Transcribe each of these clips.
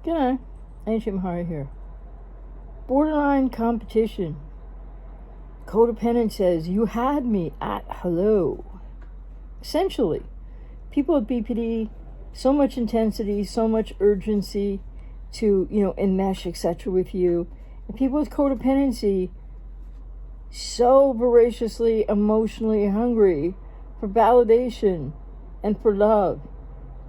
G'day, Ancient Mahari here. Borderline competition. Codependent says, you had me at hello. Essentially, people with BPD, so much intensity, so much urgency to, enmesh, etc. with you. And people with codependency, so voraciously, emotionally hungry for validation and for love,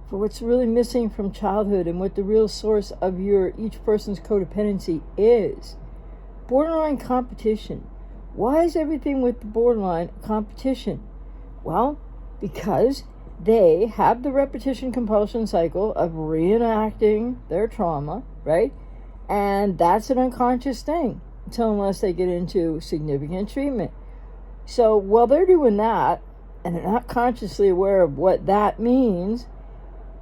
for what's really missing from childhood and what the real source of each person's codependency is. Borderline competition. Why is everything with the borderline competition? Well, because they have the repetition compulsion cycle of reenacting their trauma, right? And that's an unconscious thing unless they get into significant treatment. So while they're doing that, and they're not consciously aware of what that means,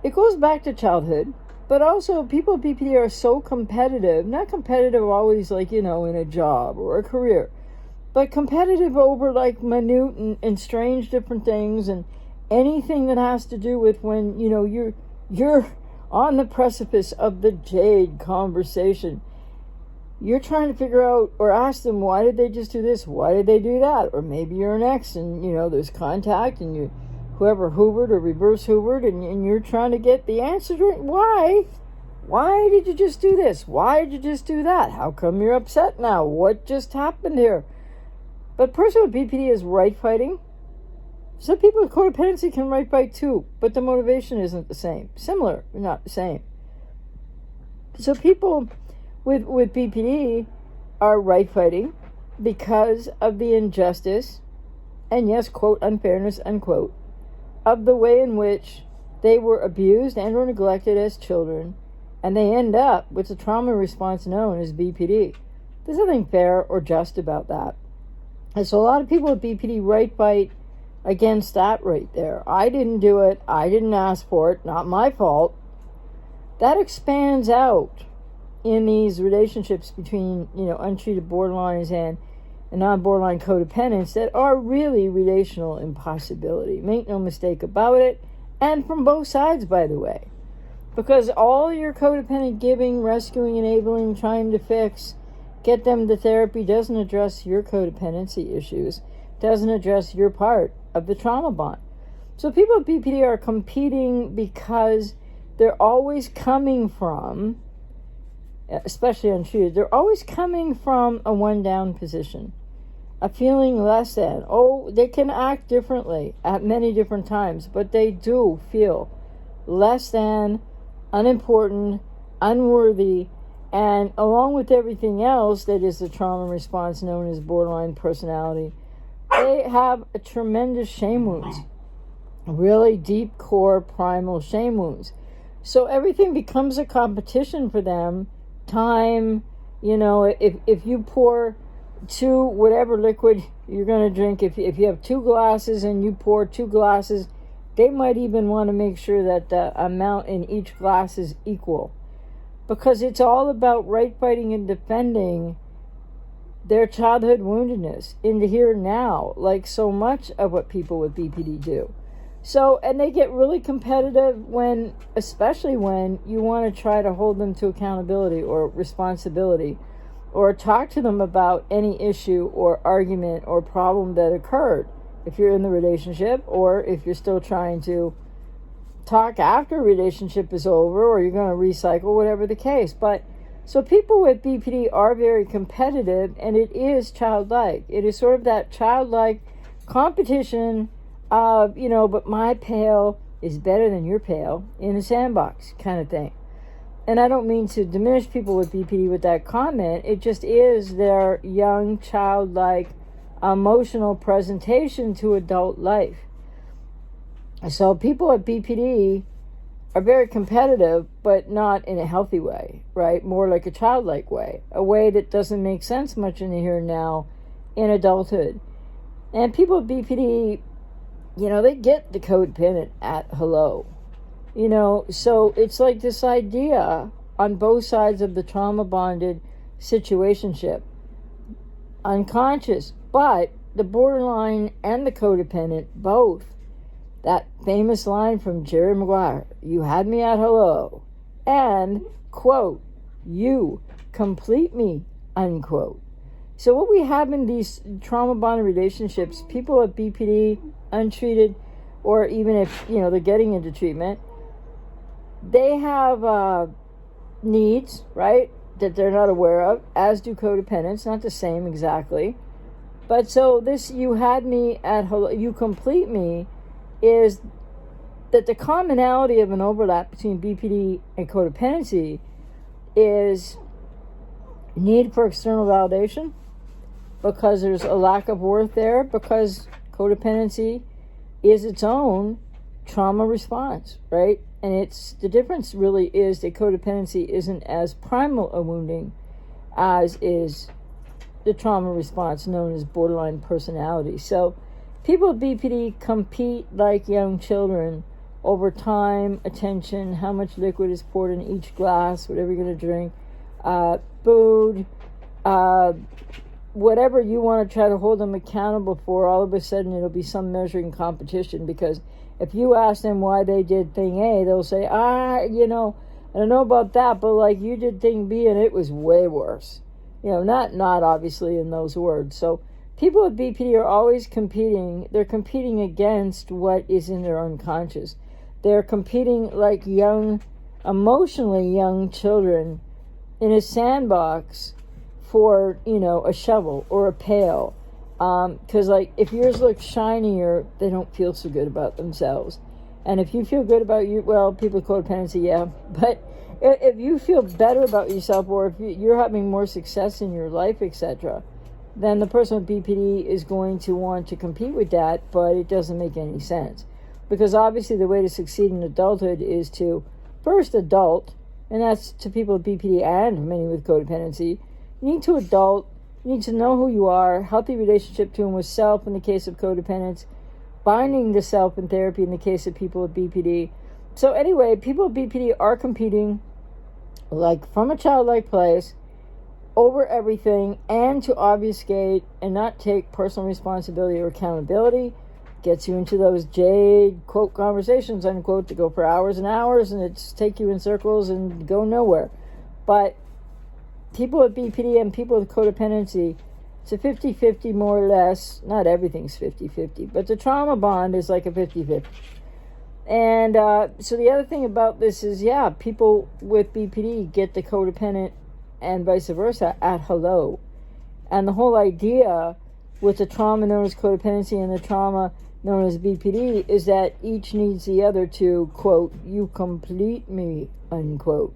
it goes back to childhood, but also people with BPD are so competitive, not competitive always like, in a job or a career, but competitive over like minute and strange different things and anything that has to do with when, you're on the precipice of the jade conversation. You're trying to figure out or ask them, why did they just do this? Why did they do that? Or maybe you're an ex and, there's contact and whoever hoovered or reverse hoovered and you're trying to get the answer to it. Why? Why did you just do this? Why did you just do that? How come you're upset now? What just happened here? But person with BPD is right fighting. Some people with codependency can right fight too, but the motivation isn't the same. Similar, but not the same. So people with BPD are right fighting because of the injustice and yes, quote, unfairness, unquote, of the way in which they were abused and or neglected as children, and they end up with the trauma response known as BPD. There's nothing fair or just about that. And so a lot of people with BPD right fight against that right there. I didn't do it. I didn't ask for it. Not my fault. That expands out in these relationships between, untreated borderlines and non-borderline codependents that are really relational impossibility. Make no mistake about it. And from both sides, by the way. Because all your codependent giving, rescuing, enabling, trying to fix, get them to therapy doesn't address your codependency issues, doesn't address your part of the trauma bond. So people with BPD are competing because they're always coming from, especially untreated, they're always coming from a one-down position, a feeling less than. Oh, they can act differently at many different times, but they do feel less than, unimportant, unworthy, and along with everything else that is the trauma response known as borderline personality, they have a tremendous shame wounds, really deep core primal shame wounds. So everything becomes a competition for them. Time, if you pour whatever liquid you're going to drink, if you have 2 glasses and you pour 2 glasses, they might even want to make sure that the amount in each glass is equal. Because it's all about right fighting and defending their childhood woundedness in the here and now, like so much of what people with BPD do. So, and they get really competitive especially when you want to try to hold them to accountability or responsibility, or talk to them about any issue or argument or problem that occurred, if you're in the relationship or if you're still trying to talk after a relationship is over, or you're going to recycle, whatever the case. But so people with BPD are very competitive, and it is childlike. It is sort of that childlike competition of, but my pail is better than your pail in a sandbox kind of thing. And I don't mean to diminish people with BPD with that comment. It just is their young, childlike, emotional presentation to adult life. So people with BPD are very competitive, but not in a healthy way, right? More like a childlike way, a way that doesn't make sense much in the here and now in adulthood. And people with BPD, they get the codependent at hello. So it's like this idea on both sides of the trauma bonded situationship. Unconscious, but the borderline and the codependent both. That famous line from Jerry Maguire, you had me at hello. and, quote, you complete me, unquote. So what we have in these trauma-bonded relationships, people with BPD, untreated, or even if, they're getting into treatment, they have needs, right, that they're not aware of, as do codependents, not the same exactly. But so this you had me at hello, you complete me, is that the commonality of an overlap between BPD and codependency is need for external validation, because there's a lack of worth there, because codependency is its own trauma response, right? And it's the difference really is that codependency isn't as primal a wounding as is the trauma response known as borderline personality. So people with BPD compete like young children over time, attention, how much liquid is poured in each glass, whatever you're going to drink, food, whatever you want to try to hold them accountable for. All of a sudden it'll be some measuring competition, because if you ask them why they did thing A, they'll say, I don't know about that, but like you did thing B and it was way worse. Not obviously in those words. So people with BPD are always competing. They're competing against what is in their unconscious. They're competing like emotionally young children in a sandbox for, a shovel or a pail. Because like if yours looks shinier, they don't feel so good about themselves. And if you feel good about you, well, people with codependency, yeah. But if you feel better about yourself, or if you're having more success in your life, etc., then the person with BPD is going to want to compete with that, but it doesn't make any sense. Because obviously the way to succeed in adulthood is to first adult, and that's to people with BPD and many with codependency. You need to adult. You need to know who you are, healthy relationship to and with self in the case of codependence, binding the self in therapy in the case of people with BPD. So anyway, people with BPD are competing like from a childlike place over everything, and to obfuscate and not take personal responsibility or accountability gets you into those jade, quote, conversations, unquote, to go for hours and hours, and it's take you in circles and go nowhere. But people with BPD and people with codependency, it's a 50-50 more or less. Not everything's 50-50, but the trauma bond is like a 50-50. And so the other thing about this is, people with BPD get the codependent and vice versa at hello. And the whole idea with the trauma known as codependency and the trauma known as BPD is that each needs the other to, quote, you complete me, unquote.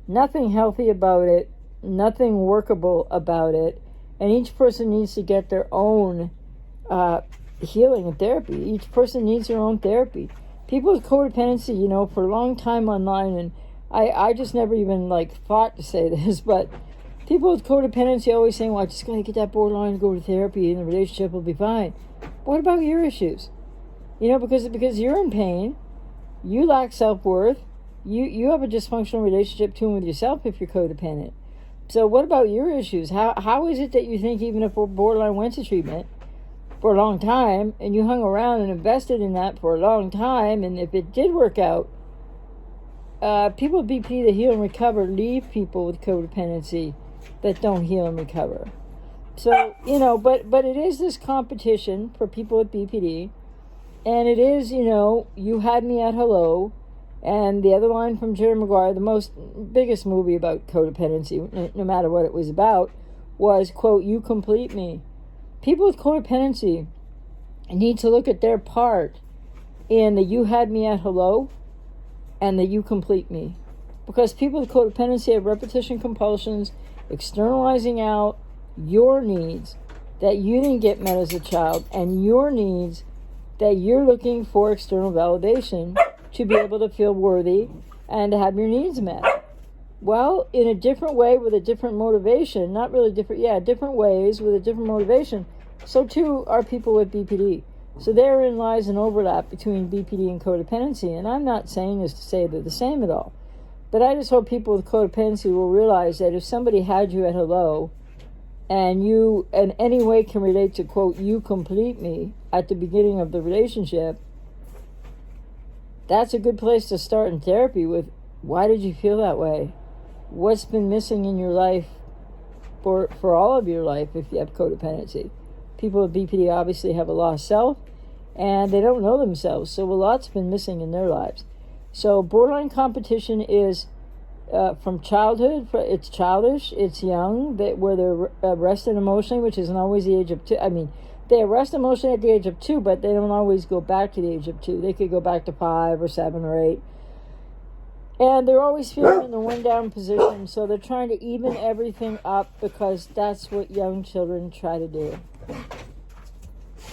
Nothing healthy about it, nothing workable about it, and each person needs to get their own healing and therapy. Each person needs their own therapy. People with codependency, for a long time online, and I just never even thought to say this, but people with codependency always saying, well, I just got to get that borderline and go to therapy and the relationship will be fine. What about your issues? Because you're in pain, you lack self-worth, you have a dysfunctional relationship too with yourself if you're codependent. So what about your issues? How is it that you think even if borderline went to treatment for a long time and you hung around and invested in that for a long time, and if it did work out, people with BPD that heal and recover leave people with codependency that don't heal and recover. So, but it is this competition for people with BPD, and it is, you had me at hello. And the other line from Jerry Maguire, the biggest movie about codependency, no matter what it was about, was, quote, you complete me. People with codependency need to look at their part in the you had me at hello and the you complete me. Because people with codependency have repetition compulsions, externalizing out your needs that you didn't get met as a child, and your needs that you're looking for external validation to be able to feel worthy and to have your needs met. Well, in a different way with a different motivation, not really different, different ways with a different motivation, so too are people with BPD. So therein lies an overlap between BPD and codependency, and I'm not saying this to say they're the same at all, but I just hope people with codependency will realize that if somebody had you at hello, and you in any way can relate to, quote, you complete me at the beginning of the relationship, that's a good place to start in therapy with Why did you feel that way? What's been missing in your life for all of your life if you have codependency? People with BPD obviously have a lost self, and they don't know themselves, so a lot's been missing in their lives. So borderline competition is from childhood. It's childish, it's young, where they're arrested emotionally, which isn't always the age of 2. I mean, they arrest emotionally at the age of 2, but they don't always go back to the age of 2. They could go back to 5 or 7 or 8. And they're always feeling in the one down position, so they're trying to even everything up because that's what young children try to do.